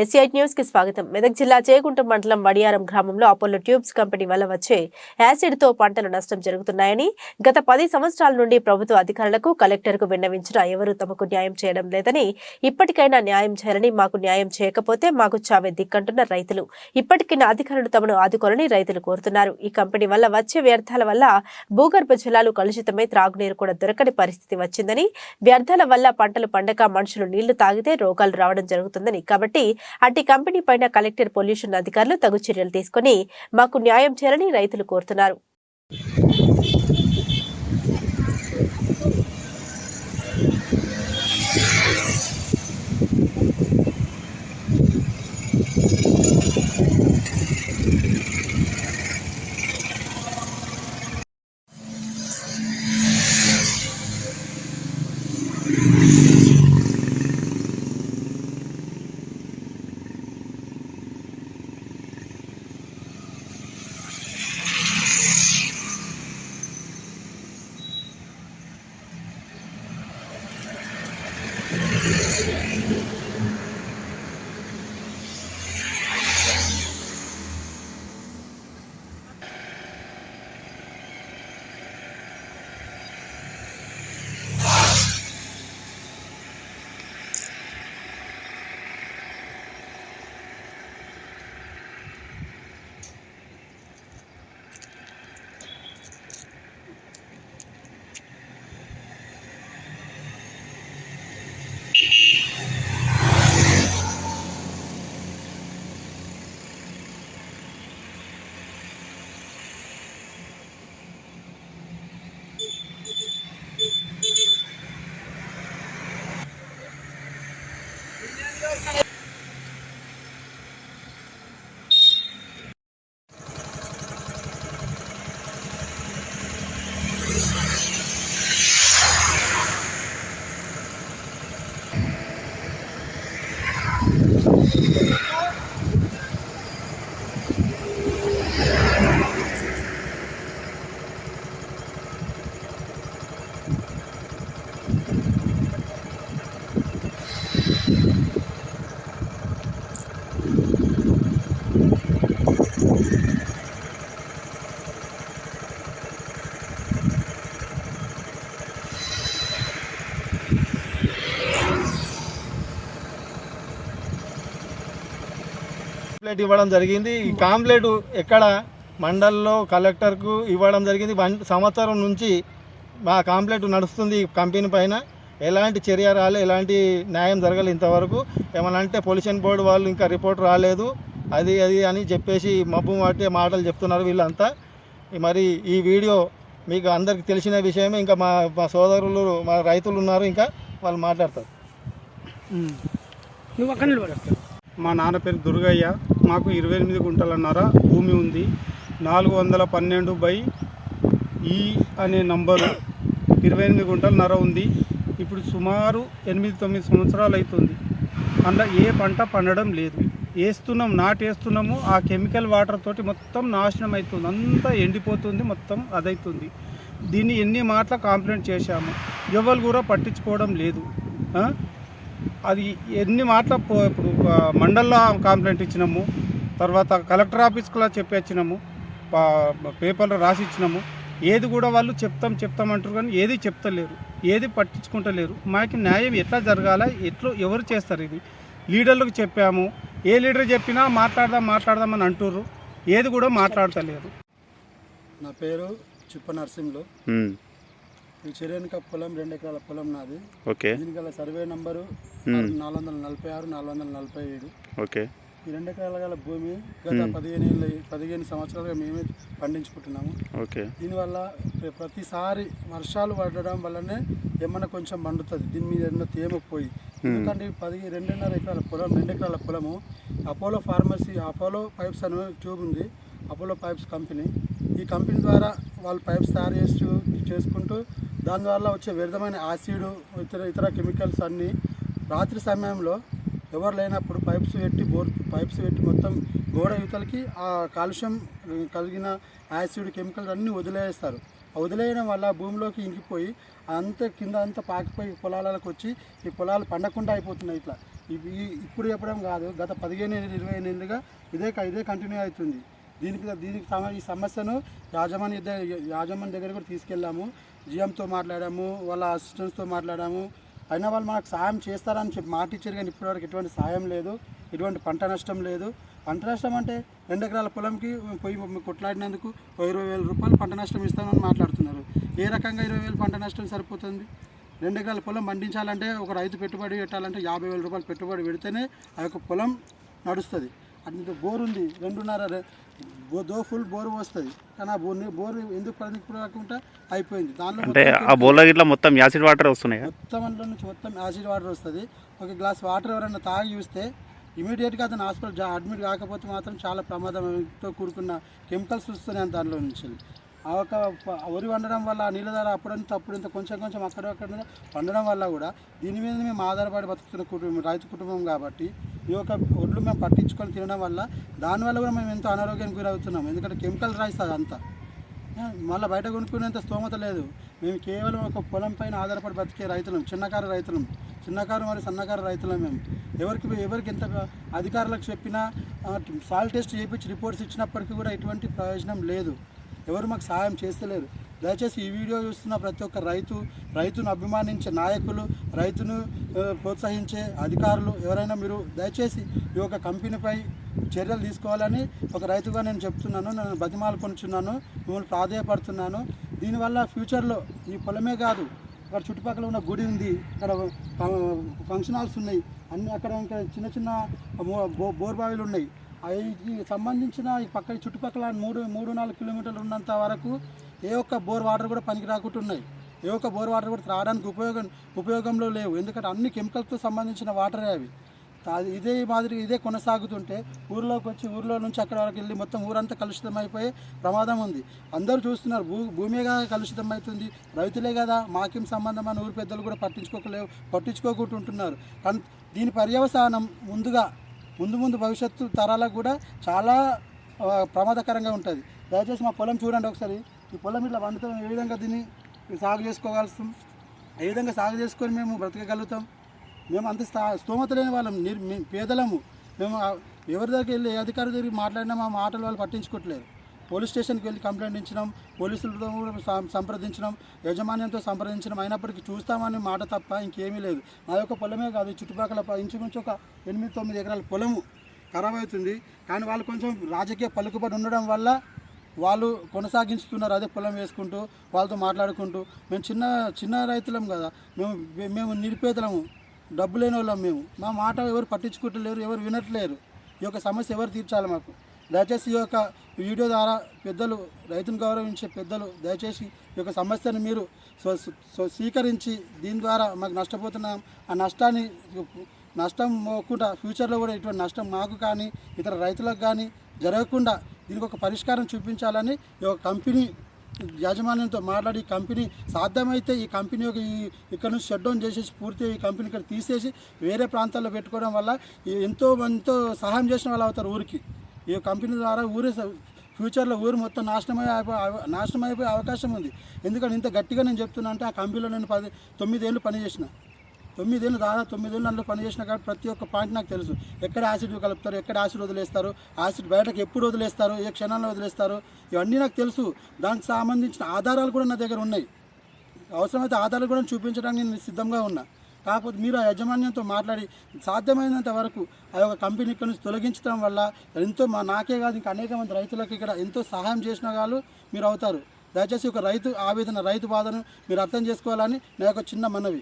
SI news కి స్వాగతం. మెదక్ జిల్లా చేగుంట మండలం వడియారం గ్రామంలో అపోలో ట్యూబ్స్ కంపెనీ వల్ల వచ్చే యాసిడ్ తో పంటల నష్టం జరుగుతున్నాయని గత 10 సంవత్సరాల నుండి ప్రభుత్వ అధికారులకు కలెక్టర్కు విన్నవించినా ఎవరూ తమకు న్యాయం చేయడం లేదని, ఇప్పటికైనా న్యాయం చేయాలని, మాకు న్యాయం చేయకపోతే మాకు చావే దిక్కంటున్న రైతులు. ఇప్పటికైనా అధికారులు తమను ఆదుకోవాలని రైతులు కోరుతున్నారు. ఈ కంపెనీ వల్ల వచ్చే వ్యర్థాల వల్ల భూగర్భ జలాలు కలుషితమై త్రాగునీరు కూడా దొరకని పరిస్థితి వచ్చిందని, వ్యర్థాల వల్ల పంటలు పండక మనుషులు నీళ్లు తాగితే రోగాలు రావడం జరుగుతుందని, కాబట్టి అట్టి కంపెనీ పైన కలెక్టర్ పొల్యూషన్ అధికారులు తగు చర్యలు తీసుకుని మాకు న్యాయం చేయాలని రైతులు కోరుతున్నారు. కాంప్లైంట్ ఇవ్వడం జరిగింది. ఈ కాంప్లైంట్ ఎక్కడ మండల్లో కలెక్టర్కు ఇవ్వడం జరిగింది. 1 సంవత్సరం నుంచి మా కాంప్లైంట్ నడుస్తుంది ఈ కంపెనీ పైన. ఎలాంటి చర్య రాలేదు, ఎలాంటి న్యాయం జరగలేదు ఇంతవరకు. ఏమన్నా అంటే పొల్యూషన్ బోర్డు వాళ్ళు ఇంకా రిపోర్ట్ రాలేదు, అది అని చెప్పేసి మబ్బు మాటలు చెప్తున్నారు వీళ్ళంతా. మరి ఈ వీడియో మీకు అందరికి తెలిసిన విషయమే. ఇంకా మా సోదరులు, మా రైతులు ఉన్నారు, ఇంకా వాళ్ళు మాట్లాడతారు. నువ్వు అక్కడ నిలబడతావు. మా నాన్న పేరు దుర్గయ్య. మాకు 28 గుంటలన్నర భూమి ఉంది. 412/E అనే నంబరు 28 గుంటలన్నర ఉంది. ఇప్పుడు సుమారు 8-9 సంవత్సరాలు అవుతుంది. అందులో ఏ పంట పండడం లేదు. నాటేస్తున్నాము, ఆ కెమికల్ వాటర్ తోటి మొత్తం నాశనం అవుతుంది, అంతా ఎండిపోతుంది, మొత్తం అదవుతుంది. దీన్ని ఎన్ని మాటల కంప్లైంట్ చేశాము, ఎవరు కూడా పట్టించుకోవడం లేదు. అది ఎన్ని మాటల ఇప్పుడు మండల్లో కంప్లైంట్ ఇచ్చినాము, తర్వాత కలెక్టర్ ఆఫీస్లో చెప్పిచ్చినాము, పేపర్లో రాసి ఇచ్చినాము. ఏది కూడా వాళ్ళు చెప్తాం అంటారు, కానీ ఏది చెప్తలేరు, ఏది పట్టించుకుంటలేరు. మాకు న్యాయం ఎట్లా జరగాల, ఎవరు చేస్తారు ఇది? లీడర్లకు చెప్పాము, ఏ లీడర్ చెప్పినా మాట్లాడదామని అంటుర్రు, ఏది కూడా మాట్లాడతలేరు. నా పేరు చిప్ప నరసింహులు. ఈ చెరేనిక పొలం 2 ఎకరాల పొలం నాది. దీనికల సర్వే నంబరు 446-447. ఈ 2 ఎకరాల గల భూమి గత 15 సంవత్సరాలుగా మేమే పండించుకుంటున్నాము. దీనివల్ల ప్రతిసారి వర్షాలు పడడం వల్లనే ఏమన్నా కొంచెం మండుతుంది, దీని మీద ఏమన్నా తేమపోయి. ఎందుకంటే 2.5 ఎకరాల పొలం, 2 ఎకరాల పొలము అపోలో ఫార్మసీ, అపోలో పైప్స్ అనే ట్యూబ్ ఉంది, అపోలో పైప్స్ కంపెనీ. ఈ కంపెనీ ద్వారా వాళ్ళు పైప్స్ తయారు చేసుకుంటూ దానివల్ల వచ్చే వ్యర్థమైన యాసిడ్, ఇతర కెమికల్స్ అన్నీ రాత్రి సమయంలో ఎవరు లేనప్పుడు పైప్స్ పెట్టి మొత్తం గోడ యువతలకి ఆ కాలుష్యం కలిగిన యాసిడ్ కెమికల్స్ అన్నీ వదిలేస్తారు. వదిలేయడం వల్ల భూమిలోకి ఇంకిపోయి అంత కింద అంతా పాకిపోయి పొలాలకు వచ్చి ఈ పొలాలు పండకుండా అయిపోతున్నాయి. ఇట్లా ఇప్పుడు చెప్పడం కాదు, గత 15-20 ఏళ్ళుగా ఇదే కంటిన్యూ అవుతుంది. దీనికి ఈ సమస్యను యాజమాన్య దగ్గర కూడా తీసుకెళ్ళాము. జిఎంతో మాట్లాడాము, వాళ్ళ అసిస్టెంట్స్తో మాట్లాడాము. అయినా వాళ్ళు మనకు సాయం చేస్తారని చెప్పి మాట ఇచ్చారు, కానీ ఇప్పటివరకు ఎటువంటి సాయం లేదు, ఎటువంటి పంట నష్టం లేదు. పంట నష్టం అంటే 2 ఎకరాల పొలంకి పోయి కొట్లాడినందుకు 20,000 రూపాయలు పంట నష్టం ఇస్తామని మాట్లాడుతున్నారు. ఏ రకంగా 20,000 పంట నష్టం సరిపోతుంది? 2 ఎకరాల పొలం పండించాలంటే ఒక రైతు పెట్టుబడి పెట్టాలంటే 50,000 రూపాయలు పెట్టుబడి పెడితేనే ఆ యొక్క పొలం నడుస్తుంది. అంటే బోర్ ఉంది, 2.5 ఫుల్ బోర్ వస్తుంది, కానీ ఆ బోర్ ఎందుకు పనికిరాకుండా అయిపోయింది. దానిలో అంటే ఆ బోర్లో ఇట్లా మొత్తం యాసిడ్ వాటర్ వస్తున్నాయి, మొత్తం అందులో నుంచి మొత్తం యాసిడ్ వాటర్ వస్తుంది. ఒక గ్లాస్ వాటర్ ఎవరైనా తాగి చూస్తే ఇమీడియట్గా అతను హాస్పిటల్ అడ్మిట్ కాకపోతే మాత్రం చాలా ప్రమాదంతో కూడుకున్న కెమికల్స్ వస్తున్నాయి దానిలో నుంచి. ఆ ఒక వరి వండడం వల్ల నీళ్ళ ధర అప్పుడంత కొంచెం అక్కడక్కడ పండడం వల్ల కూడా దీని మీద మేము ఆధారపడి బతుకుతున్న రైతు కుటుంబం కాబట్టి ఈ యొక్క ఒడ్లు మేము పట్టించుకొని తినడం వల్ల దానివల్ల కూడా మేము ఎంతో అనారోగ్యానికి గురవుతున్నాం. ఎందుకంటే కెమికల్ రైస్ అదంతా మళ్ళీ బయట కొనుక్కునేంత స్తోమత లేదు. మేము కేవలం ఒక పొలం పైన ఆధారపడి బతికే రైతులం, చిన్నకారు మరియు సన్నకారు రైతులం. మేము ఎవరికి ఎంత అధికారులకు చెప్పినా సాయిల్ టెస్ట్ చేయించి రిపోర్ట్స్ ఇచ్చినప్పటికీ కూడా ఎటువంటి ప్రయోజనం లేదు. ఎవరు మాకు సహాయం చేస్తలేరు. దయచేసి ఈ వీడియో చూస్తున్న ప్రతి ఒక్క రైతును అభిమానించే నాయకులు, రైతును ప్రోత్సహించే అధికారులు ఎవరైనా మీరు దయచేసి ఈ యొక్క కంపెనీపై చర్యలు తీసుకోవాలని ఒక రైతుగా నేను చెప్తున్నాను. నేను బతిమాలుకొనిచున్నాను, మిమ్మల్ని ప్రాధేయపడుతున్నాను. దీనివల్ల ఫ్యూచర్లో ఈ పొలమే కాదు, అక్కడ చుట్టుపక్కల ఉన్న గుడి ఉంది, అక్కడ ఫంక్షన్ హాల్స్ ఉన్నాయి, అన్ని అక్కడ ఇంకా చిన్న బోర్బావిలు ఉన్నాయి. అవి సంబంధించిన ఈ పక్క చుట్టుపక్కల 3-4 కిలోమీటర్లు ఉన్నంత వరకు ఏ ఒక్క బోర్ వాటర్ కూడా పనికి రాకుండా ఉన్నాయి. ఏ ఒక్క బోర్ వాటర్ కూడా త్రాగడానికి ఉపయోగంలో లేవు. ఎందుకంటే అన్ని కెమికల్స్తో సంబంధించిన వాటరే అవి. ఇదే కొనసాగుతుంటే ఊర్లో నుంచి అక్కడ వరకు వెళ్ళి మొత్తం ఊరంతా కలుషితం అయిపోయే ప్రమాదం ఉంది. అందరూ చూస్తున్నారు, భూమిగా కలుషితం అవుతుంది, రైతులే కదా మాకేం సంబంధం అని ఊరు పెద్దలు కూడా పట్టించుకోకుండా ఉంటున్నారు. కానీ దీని పర్యవసానం ముందు భవిష్యత్తు తరాలకు కూడా చాలా ప్రమాదకరంగా ఉంటుంది. దయచేసి మా పొలం చూడండి ఒకసారి. ఈ పొలం ఇట్లా వండుతాం, ఏ విధంగా దీన్ని సాగు చేసుకోగలుగుతాం, ఏ విధంగా సాగు చేసుకొని మేము బ్రతకగలుగుతాం? మేము అంత స్తోమత లేని వాళ్ళం, పేదలము. మేము ఎవరి దగ్గరికి వెళ్ళి ఏ అధికారి దగ్గరికి మాట్లాడినా మా మాటలు వాళ్ళు పట్టించుకోవట్లేదు. పోలీస్ స్టేషన్కి వెళ్ళి కంప్లైంట్ ఇచ్చినాం, పోలీసులతో సంప్రదించినాం, యాజమాన్యంతో సంప్రదించినాం. అయినప్పటికీ చూస్తామని మాట తప్ప ఇంకేమీ లేదు. మా యొక్క పొలమే కాదు, చుట్టుపక్కల ఇంచుమించు ఒక 8-9 ఎకరాల పొలము ఖరాబ్ అవుతుంది. కానీ వాళ్ళు కొంచెం రాజకీయ పలుకుబడి ఉండడం వల్ల వాళ్ళు కొనసాగిస్తున్నారు అదే పొలం వేసుకుంటూ, వాళ్ళతో మాట్లాడుకుంటూ. మేము చిన్న రైతులం కదా, మేము నిరుపేదలము, డబ్బు లేని వాళ్ళం. మా మాట ఎవరు పట్టించుకుంటలేరు, ఎవరు వినట్లేరు. ఈ యొక్క సమస్య ఎవరు తీర్చాలి మాకు? దయచేసి ఈ యొక్క వీడియో ద్వారా పెద్దలు, రైతును గౌరవించే పెద్దలు దయచేసి ఈ యొక్క సమస్యను మీరు స్వీకరించి దీని ద్వారా మాకు నష్టపోతున్నాం, ఆ నష్టం పోకుండా ఫ్యూచర్లో కూడా ఇటువంటి నష్టం మాకు కానీ ఇతర రైతులకు కానీ జరగకుండా దీనికి ఒక పరిష్కారం చూపించాలని ఈ యొక్క కంపెనీ యాజమాన్యంతో మాట్లాడి కంపెనీ సాధ్యమైతే ఈ కంపెనీ ఇక్కడ నుంచి షట్ డౌన్ చేసేసి పూర్తిగా ఈ కంపెనీ ఇక్కడ తీసేసి వేరే ప్రాంతాల్లో పెట్టుకోవడం వల్ల ఎంతో సహాయం చేసిన వాళ్ళు అవుతారు ఊరికి. ఈ కంపెనీ ద్వారా ఫ్యూచర్లో ఊరు మొత్తం నాశనం అయిపోయే అవకాశం ఉంది. ఎందుకంటే ఇంత గట్టిగా నేను చెప్తున్నా అంటే ఆ కంపెనీలో నేను 9 ఏళ్ళు పనిచేసిన, 9 ఏళ్ళు దాదాపు 9 ఏళ్ళు అందులో పనిచేసిన కాబట్టి ప్రతి ఒక్క పాయింట్ నాకు తెలుసు. ఎక్కడ యాసిడ్ కలుపుతారు, ఎక్కడ యాసిడ్ వదిలేస్తారు, యాసిడ్ బయటకు ఎప్పుడు వదిలేస్తారు, ఏ క్షణాల్లో వదిలేస్తారు, ఇవన్నీ నాకు తెలుసు. దానికి సంబంధించిన ఆధారాలు కూడా నా దగ్గర ఉన్నాయి. అవసరమైతే ఆధారాలు కూడా చూపించడానికి నేను సిద్ధంగా ఉన్నా. కాకపోతే మీరు ఆ యాజమాన్యంతో మాట్లాడి సాధ్యమైనంత వరకు ఆ యొక్క కంపెనీ ఇక్కడ నుంచి తొలగించడం వల్ల ఎంతో నాకే కాదు ఇంకా అనేక మంది రైతులకు ఇక్కడ ఎంతో సహాయం చేసిన వాళ్ళు మీరు అవుతారు. దయచేసి ఒక రైతు ఆవేదన, రైతు బాధను మీరు అర్థం చేసుకోవాలని నా యొక్క చిన్న మనవి.